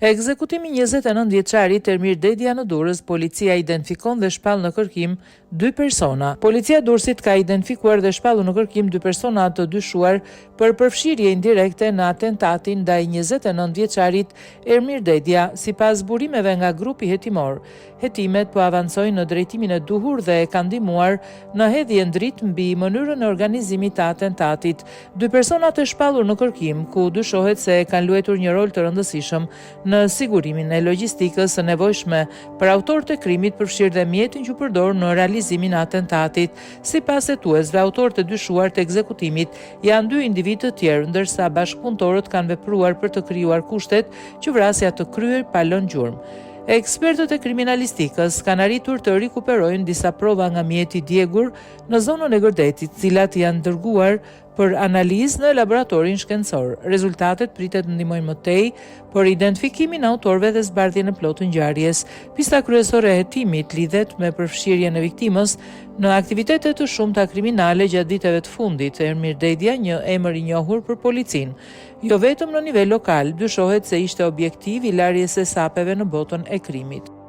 Ekzekutimi 29 vjeçarit Ermir Dedja në Durrës, policia identifikon dhe shpall në kërkim 2 persona. Policia e Durrësit ka identifikuar dhe shpallur në kërkim 2 persona të dyshuar për përfshirje indirekte në atentatin ndaj 29 vjeçarit Ermir Dedja, sipas burimeve nga grupi hetimor. Hetimet po avancojnë në drejtimin e duhur dhe e kanë ndihmuar në hedhjen dritë mbi mënyrën e organizimit të atentatit. 2 personat e shpallur në kërkim, ku dyshohet se kanë luajtur një rol të rëndësishëm në sigurimin e logjistikës së nevojshme për autorët e krimit, përfshirë dhe mjetin që përdor në realizimin e atentatit. Sipas hetuesve, autorët e dyshuar të ekzekutimit janë 2 individë të tjerë, ndërsa bashkëpunëtorët kanë vepruar për të krijuar kushtet që vrasja të kryer pa lënë gjurmë. Ekspertët e kriminalistikës kanë arritur të rikuperojnë disa prova nga mjeti djegur në zonën e Gërdetit, cilat janë dërguar për analizë në laboratorin shkencor. Rezultatet pritet ndihmojnë më tej për identifikimin e autorëve dhe zbardhjen e plotë të ngjarjes. Pista kryesore e hetimit lidhet me përfshirjen e viktimës në aktivitete të shumta kriminale gjatë viteve të fundit. Ermir Dedja, një emër i njohur për policinë, jo vetëm në nivel lokal, dyshohet se ishte objektiv i larjes së sapeve në botën e krimit.